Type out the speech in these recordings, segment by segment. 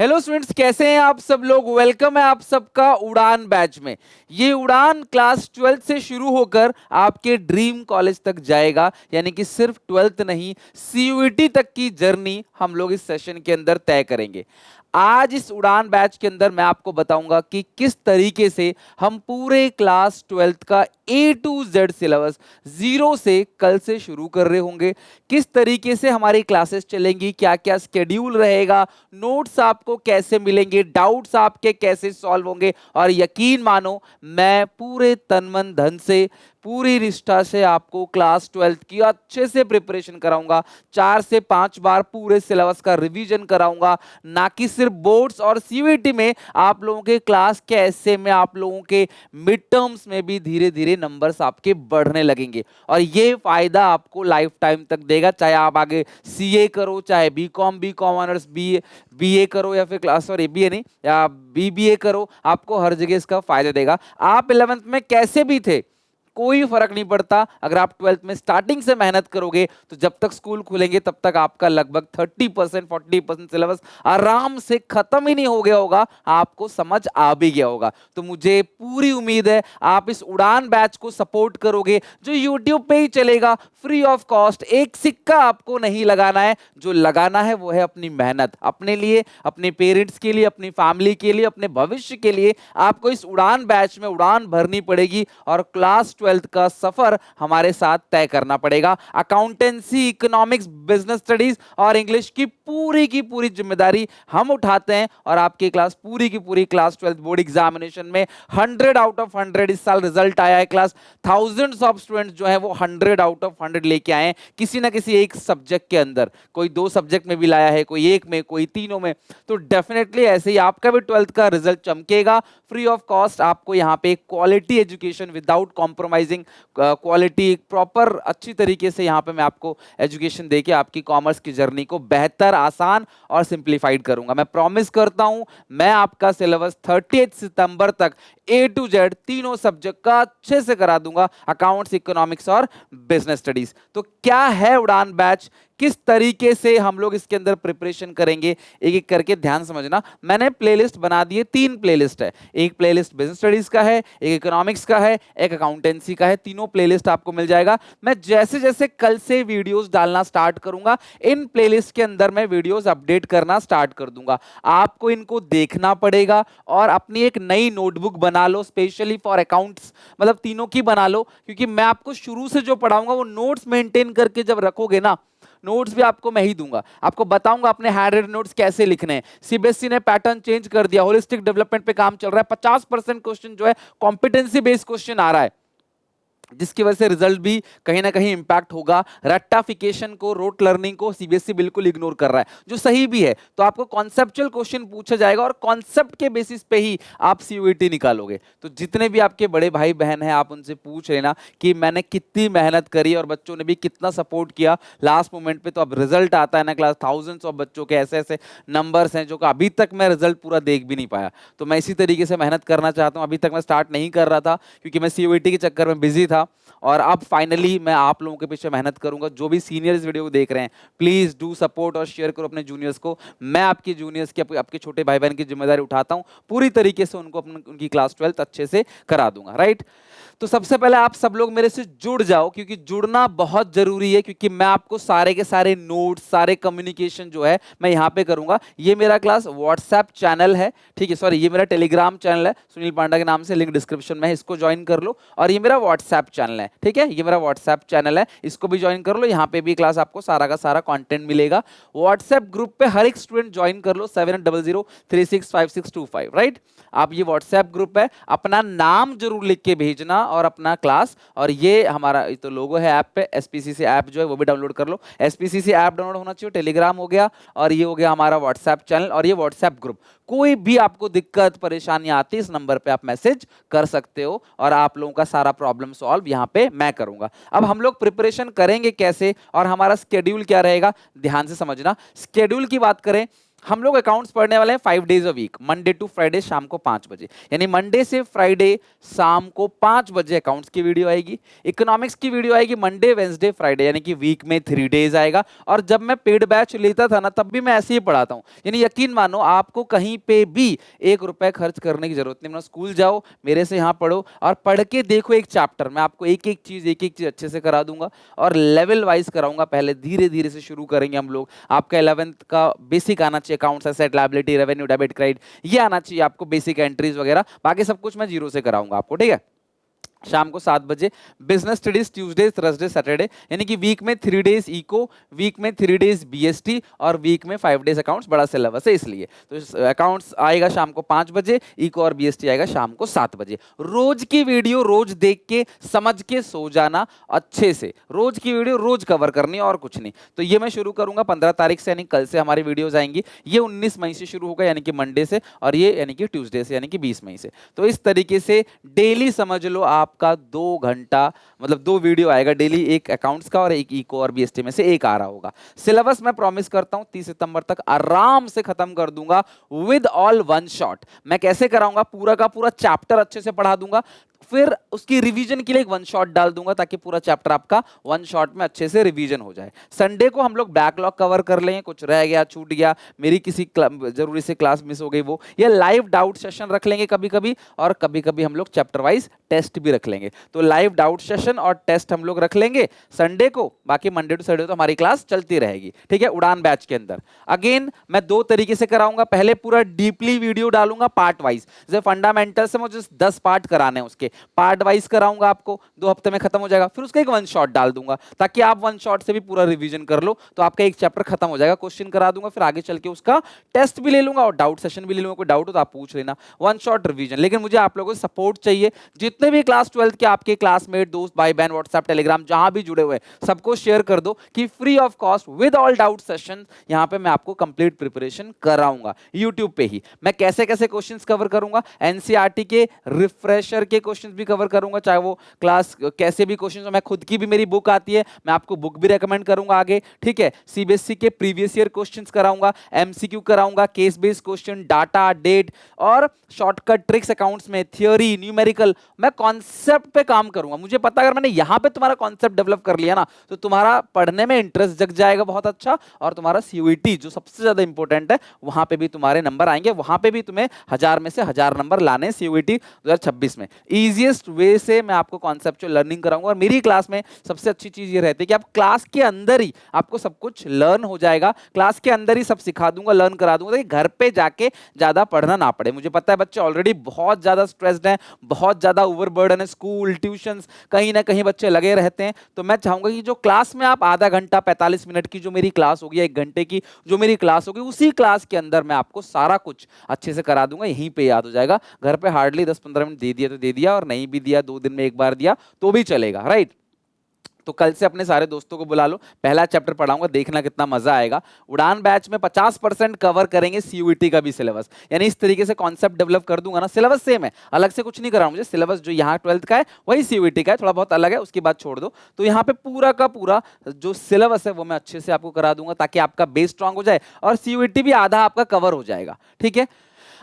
Hello students, कैसे हैं आप सब लोग। वेलकम है आप सबका उड़ान बैच में। ये उड़ान क्लास 12th से शुरू होकर आपके ड्रीम कॉलेज तक जाएगा, यानी कि सिर्फ 12th नहीं, सीयूईटी तक की जर्नी हम लोग इस सेशन के अंदर तय करेंगे। आज इस उड़ान बैच के अंदर मैं आपको बताऊंगा कि किस तरीके से हम पूरे क्लास 12th का A to Z syllabus zero से कल से शुरू कर रहे होंगे। किस तरीके से हमारी क्लासेस चलेंगी, क्या क्या स्केड्यूल रहेगा, नोट्स आपको कैसे मिलेंगे, डाउट्स आपके कैसे सॉल्व होंगे। और यकीन मानो, मैं पूरे तन मन धन से, पूरी निष्ठा से आपको क्लास 12th की अच्छे से प्रिपरेशन कराऊंगा। 4 से 5 बार पूरे सिलेबस का रिवीजन कराऊंगा, ना कि सिर्फ बोर्ड्स और सीयूईटी में। आप लोगों के क्लास के ऐसे में आप लोगों के मिड टर्म्स में भी धीरे धीरे नंबर्स आपके बढ़ने लगेंगे और ये फायदा आपको लाइफ टाइम तक देगा। चाहे आप आगे सीए करो, चाहे बीकॉम ऑनर्स बीए करो, या फिर क्लास सॉरी बीए नहीं या बीबीए करो, आपको हर जगह इसका फायदा देगा। आप 11th में कैसे भी थे, कोई फर्क नहीं पड़ता। अगर आप 12th में स्टार्टिंग से मेहनत करोगे तो जब तक स्कूल खुलेंगे तब तक आपका लगभग 30% 40% सिलेबस आराम से खत्म ही नहीं हो गया होगा, आपको समझ आ भी गया होगा। तो मुझे पूरी उम्मीद है आप इस उड़ान बैच को सपोर्ट करोगे, जो यूट्यूब पे ही चलेगा फ्री ऑफ कॉस्ट। एक सिक्का आपको नहीं लगाना है, जो लगाना है वो है अपनी मेहनत, अपने लिए, अपने पेरेंट्स के लिए, अपनी फैमिली के लिए, अपने भविष्य के लिए। आपको इस उड़ान बैच में उड़ान भरनी पड़ेगी और क्लास 12th का सफर हमारे साथ तय करना पड़ेगा। अकाउंटेंसी, इकोनॉमिक्स, बिजनेस स्टडीज और इंग्लिश की पूरी जिम्मेदारी हम उठाते हैं और आपकी क्लास पूरी की पूरी क्लास 12th बोर्ड एग्जामिनेशन में 100 आउट ऑफ 100 इस साल रिजल्ट आया है। क्लास थाउजेंड्स ऑफ स्टूडेंट्स जो है वो 100 आउट ऑफ 100 लेके आए हैं, किसी ना किसी एक सब्जेक्ट के अंदर। कोई 2 सब्जेक्ट में भी लाया है, कोई एक में, कोई तीनों में। तो डेफिनेटली ऐसे ही आपका भी 12th का रिजल्ट चमकेगा। फ्री ऑफ कॉस्ट आपको यहाँ पे quality education without compromising quality, proper अच्छी तरीके से यहाँ पे मैं आपको एजुकेशन देके आपकी कॉमर्स की जर्नी को बेहतर, आसान और सिंप्लीफाइड करूंगा। मैं प्रॉमिस करता हूं, मैं आपका सिलेबस 30 सितंबर तक A to Z तीनों सब्जेक्ट का अच्छे से करा दूंगा, अकाउंट्स, इकोनॉमिक्स और बिजनेस स्टडीज। तो क्या है उड़ान बैच, किस तरीके से हम लोग इसके अंदर प्रिपरेशन करेंगे, एक एक करके ध्यान समझना। मैंने प्लेलिस्ट बना दी है, 3 प्लेलिस्ट है। एक प्लेलिस्ट बिजनेस स्टडीज का है, एक इकोनॉमिक्स का है, एक अकाउंटेंसी का है। तीनों प्लेलिस्ट आपको मिल जाएगा। मैं जैसे जैसे कल से वीडियोस डालना स्टार्ट करूंगा, इन प्लेलिस्ट के अंदर मैं वीडियोस अपडेट करना स्टार्ट कर दूंगा। आपको इनको देखना पड़ेगा और अपनी एक नई नोटबुक बना लो, स्पेशली फॉर अकाउंट्स, मतलब तीनों की बना लो, क्योंकि मैं आपको शुरू से जो पढ़ाऊंगा वो नोट्स मेंटेन करके जब रखोगे ना, नोट्स भी आपको मैं ही दूंगा, आपको बताऊंगा अपने हैंड रिटन नोट्स कैसे लिखने हैं। सीबीएसई ने पैटर्न चेंज कर दिया, होलिस्टिक डेवलपमेंट पे काम चल रहा है। 50% क्वेश्चन जो है कॉम्पिटेंसी बेस्ड क्वेश्चन आ रहा है, जिसकी वजह से रिजल्ट भी कहीं ना कहीं इंपैक्ट होगा। रट्टाफिकेशन को, रोट लर्निंग को सीबीएसई बिल्कुल इग्नोर कर रहा है, जो सही भी है। तो आपको कॉन्सेप्चुअल क्वेश्चन पूछा जाएगा और कॉन्सेप्ट के बेसिस पे ही आप सीयूईटी निकालोगे। तो जितने भी आपके बड़े भाई बहन हैं, आप उनसे पूछ लेना कि मैंने कितनी मेहनत करी और बच्चों ने भी कितना सपोर्ट किया लास्ट मोमेंट पे। तो अब रिजल्ट आता है ना क्लास, थाउजेंड्स ऑफ बच्चों के ऐसे ऐसे नंबर्स हैं जो अभी तक मैं रिजल्ट पूरा देख भी नहीं पाया। तो मैं इसी तरीके से मेहनत करना चाहता हूँ। अभी तक मैं स्टार्ट नहीं कर रहा था क्योंकि मैं सीयूईटी के चक्कर में बिजी था, और अब फाइनली मैं आप लोगों के पीछे मेहनत करूंगा। जो भी सीनियर इस वीडियो को देख रहे हैं, प्लीज डू सपोर्ट और शेयर करो अपने जूनियर्स को। मैं आपके जूनियर्स की, आपके छोटे भाई बहन की जिम्मेदारी उठाता हूं, पूरी तरीके से उनको उनकी क्लास 12th अच्छे से करा दूंगा, राइट। तो सबसे पहले आप सब लोग मेरे से जुड़ जाओ, क्योंकि जुड़ना बहुत जरूरी है, क्योंकि मैं आपको सारे के सारे नोट्स, सारे कम्युनिकेशन जो है मैं यहाँ पे करूंगा। ये मेरा क्लास व्हाट्सएप चैनल है, ठीक है, सॉरी ये मेरा टेलीग्राम चैनल है, सुनील पांडा के नाम से, लिंक डिस्क्रिप्शन में है, इसको ज्वाइन कर लो। और ये मेरा व्हाट्सएप चैनल है, ठीक है, ये मेरा व्हाट्सएप चैनल है, इसको भी ज्वाइन कर लो। यहाँ पे भी क्लास आपको सारा का सारा कंटेंट मिलेगा। व्हाट्सएप ग्रुप पे हर एक स्टूडेंट ज्वाइन कर लो, 7800365625, राइट। आप ये व्हाट्सएप ग्रुप है, अपना नाम जरूर लिख के भेजना और अपना क्लास। और ये हमारा तो लोगो है ऐप पे, एसपीसीसी ऐप जो है वो भी डाउनलोड कर लो। एसपीसीसी ऐप डाउनलोड होना चाहिए, टेलीग्राम हो गया, और ये हो गया हमारा व्हाट्सएप चैनल और ये व्हाट्सएप ग्रुप। कोई भी आपको दिक्कत परेशानी आती है, इस नंबर पे आप मैसेज कर सकते हो और आप लोगों का सारा प्रॉब्लम सॉल्व यहाँ पे मैं करूंगा। अब हम लोग प्रिपरेशन करेंगे कैसे और हमारा स्केड्यूल क्या रहेगा, ध्यान से समझना। स्केड्यूल की बात करें हम लोग अकाउंट्स पढ़ने वाले हैं 5 days a week, Monday to Friday शाम को 5 बजे, यानी मंडे से फ्राइडे शाम को 5 बजे अकाउंट्स की वीडियो आएगी। इकोनॉमिक्स की वीडियो आएगी मंडे वेंसडे फ्राइडे, यानी कि वीक में 3 days आएगा। और जब मैं पेड बैच लेता था ना, तब भी मैं ऐसे ही पढ़ाता हूँ, यानी यकीन मानो आपको कहीं पे भी 1 रुपए खर्च करने की जरूरत नहीं। स्कूल जाओ, मेरे से यहाँ पढ़ो और पढ़ के देखो एक चैप्टर, मैं आपको एक एक चीज अच्छे से करा दूंगा और लेवल वाइज कराऊंगा। पहले धीरे धीरे से शुरू करेंगे हम लोग। आपका 11th का बेसिक आना चाहिए, accounts, asset, liability, revenue, debit, credit, ये आना चाहिए आपको, बेसिक एंट्रीज वगैरह। बाकी सब कुछ मैं जीरो से कराऊंगा आपको, ठीक है। शाम को 7 बजे। Business studies Tuesday Thursday Saturday, यानी कि वीक में 3 days इको, वीक में 3 days बीएसटी और वीक में 5 days अकाउंट्स। बड़ा सिलेबस है इसलिए। तो अकाउंट्स आएगा शाम को 5 बजे, इको और बीएसटी आएगा शाम को 7 बजे। रोज की वीडियो रोज देख के समझ के सो जाना अच्छे से। रोज की वीडियो रोज कवर करनी और कुछ नहीं। तो ये मैं शुरू करूंगा 15 तारीख से, यानी कल से हमारी वीडियोज आएंगी। ये 19 मई से शुरू होगा, यानी कि मंडे से, और ये यानी कि ट्यूसडे से, यानी कि 20 मई से। तो इस तरीके से डेली समझ लो आपका 2 घंटा, मतलब 2 वीडियो आएगा डेली, एक अकाउंट्स का और एक इको और बीएसटी में से एक आ रहा होगा। सिलेबस मैं प्रॉमिस करता हूं 30 सितंबर तक आराम से खत्म कर दूंगा विद ऑल वन शॉट। मैं कैसे कराऊंगा, पूरा का पूरा चैप्टर अच्छे से पढ़ा दूंगा, फिर उसकी रिवीजन के लिए एक वन शॉट डाल दूंगा, ताकि पूरा चैप्टर आपका वन शॉट में अच्छे से रिवीजन हो जाए। संडे को हम लोग बैकलॉग कवर कर लेंगे, कुछ रह गया, छूट गया, मेरी किसी जरूरी से क्लास मिस हो गई वो, या लाइव डाउट सेशन रख लेंगे कभी कभी, और कभी कभी हम लोग चैप्टर वाइज टेस्ट भी रख लेंगे। तो लाइव डाउट सेशन और टेस्ट हम लोग रख लेंगे संडे को, बाकी मंडे टू सैटरडे तो हमारी क्लास चलती रहेगी, ठीक है। उड़ान बैच के अंदर अगेन मैं 2 तरीके से कराऊंगा। पहले पूरा डीपली वीडियो डालूंगा पार्ट वाइज, जैसे फंडामेंटल से मुझे 10 पार्ट कराने हैं, उसके पार्ट वाइज कराऊंगा आपको, 2 हफ्ते में खत्म हो जाएगा। फिर उसका एक वन शॉट डाल दूंगा, ताकि आप वन शॉट से भी पूरा रिवीजन कर लो, तो आपका एक चैप्टर खत्म हो जाएगा। क्वेश्चन करा दूंगा, फिर आगे चल के उसका टेस्ट भी ले लूंगा और डाउट सेशन भी ले लूंगा। कोई डाउट हो तो आप पूछ लेना, वन शॉट रिवीजन। लेकिन मुझे आप लोगों से सपोर्ट चाहिए, जितने भी क्लास 12th के आपके क्लासमेट, दोस्त, भाई बहन, व्हाट्सएप, टेलीग्राम, जहां भी जुड़े हुए हैं, सबको शेयर कर दो कि free of cost with all doubt session यहां पे मैं आपको कंप्लीट प्रिपरेशन कराऊंगा यूट्यूब पे ही। मैं कैसे कैसे क्वेश्चंस कवर करूंगा, एनसीईआरटी के रिफ्रेशर के क्वेश्चंस भी कवर करूंगा, चाहे वो क्लास कैसे भी क्वेश्चंस हो। मैं खुद की भी मेरी बुक आती है, मैं आपको बुक भी रेकमेंड करूंगा आगे, ठीक है। सीबीएसई के प्रीवियस ईयर क्वेश्चंस कराऊंगा, एमसीक्यू कराऊंगा, case based question, data, date और शॉर्टकट ट्रिक्स अकाउंट्स में, थियोरी, न्यूमेरिकल। मैं कॉन्सेप्ट पे काम करूंगा। मुझे पता अगर मैंने यहां पे तुम्हारा कॉन्सेप्ट डेवलप कर लिया ना, तो तुम्हारा पढ़ने में इंटरेस्ट जग जाएगा बहुत अच्छा, और तुम्हारा सीयूईटी जो सबसे ज्यादा इंपॉर्टेंट है, वहां पे भी तुम्हारे नंबर आएंगे। वहां पे भी तुम्हें 1000 में से 1000 नंबर लाने सीयूईटी 2026 में। इजीएस्ट वे से मैं आपको कॉन्सेप्चुअल लर्निंग कराऊंगा। और मेरी क्लास में सबसे अच्छी चीज ये रहती है कि आप क्लास के अंदर ही आपको सब कुछ लर्न हो जाएगा, क्लास के अंदर ही सब सिखा दूंगा, लर्न करा दूंगा, ताकि घर पे जाके ज्यादा पढ़ना ना पड़े। मुझे पता है बच्चे ऑलरेडी बहुत ज्यादा स्ट्रेस्ड हैं, बहुत ज्यादा ओवरबर्डन है, स्कूल, ट्यूशंस, कहीं ना कहीं बच्चे लगे रहते हैं। तो मैं चाहूंगा कि जो क्लास में आप आधा घंटा 45 मिनट की जो मेरी क्लास होगी, 1 घंटे की जो मेरी क्लास होगी, उसी क्लास के अंदर मैं आपको सारा कुछ अच्छे से करा दूंगा, यहीं पे याद हो जाएगा। घर पे हार्डली 10-15 मिनट दे दिया तो दे दिया, और नहीं भी दिया 2 दिन में 1 बार दिया तो भी चलेगा, राइट। तो कल से अपने सारे दोस्तों को बुला लो, पहला चैप्टर पढ़ाऊंगा, देखना कितना मजा आएगा। उड़ान बैच में 50% कवर करेंगे सीयूईटी का भी सिलेबस, यानी इस तरीके से कॉन्सेप्ट डेवलप कर दूंगा ना। सिलेबस सेम है, अलग से कुछ नहीं कराऊंगा। मुझे सिलेबस जो यहाँ 12th का है वही सीयूईटी का है, थोड़ा बहुत अलग है, उसकी बात छोड़ दो। तो यहाँ पे पूरा का पूरा जो सिलेबस है वो मैं अच्छे से आपको करा दूंगा, ताकि आपका बेस स्ट्रांग हो जाए और सीयूईटी भी आधा आपका कवर हो जाएगा, ठीक है।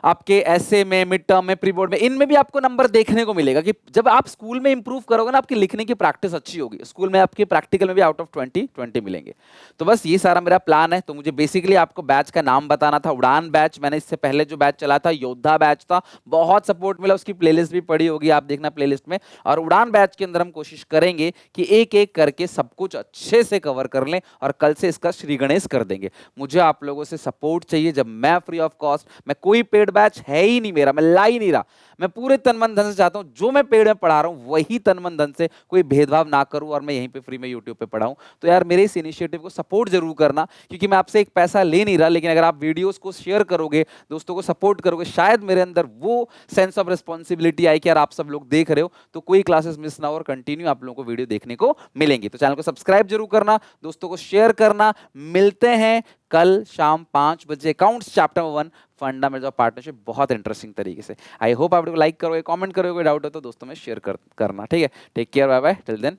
आपके ऐसे में, मिड टर्म में, प्री बोर्ड में, इनमें भी आपको नंबर देखने को मिलेगा कि जब आप स्कूल में इंप्रूव करोगे ना, आपकी लिखने की प्रैक्टिस अच्छी होगी, स्कूल में आपके प्रैक्टिकल में भी आउट ऑफ 20 मिलेंगे। तो बस ये सारा मेरा प्लान है। तो मुझे बेसिकली आपको बैच का नाम बताना था, उड़ान बैच। मैंने इससे पहले जो बैच चला था योद्धा बैच था, बहुत सपोर्ट मिला, उसकी प्लेलिस्ट भी पड़ी होगी, आप देखना प्लेलिस्ट में। और उड़ान बैच के अंदर हम कोशिश करेंगे कि एक एक करके सब कुछ अच्छे से कवर कर लें, और कल से इसका श्री गणेश कर देंगे। मुझे आप लोगों से सपोर्ट चाहिए। जब मैं फ्री ऑफ कॉस्ट, मैं कोई पेड बैच है ही नहीं मेरा, मैं ला ही नहीं रहा, मैं पूरे तन मन धन से चाहता हूं जो मैं पेड में पढ़ा रहा हूं वही तन मन धन से, कोई भेदभाव ना करूं, और मैं यहीं पे फ्री में यूट्यूब पे पढ़ाऊं। तो यार मेरे इस इनिशिएटिव को सपोर्ट जरूर करना, क्योंकि मैं आपसे एक पैसा ले नहीं रहा, लेकिन अगर आप वीडियोस को शेयर करोगे, दोस्तों को सपोर्ट करोगे, शायद मेरे अंदर वो सेंस ऑफ रिस्पॉन्सिबिलिटी आई कि यार आप सब लोग देख रहे हो तो कोई क्लासेस मिस ना हो, और कंटिन्यू आप लोगों को वीडियो देखने को मिलेंगी। तो चैनल को सब्सक्राइब जरूर करना, दोस्तों को शेयर करना। मिलते हैं कल शाम 5 बजे, accounts chapter 1 fundamental of partnership, बहुत इंटरेस्टिंग तरीके से। आई होप आप वीडियो को लाइक करोगे, कमेंट करोगे, डाउट हो तो दोस्तों में शेयर करना, ठीक है। Take care, bye bye, till then.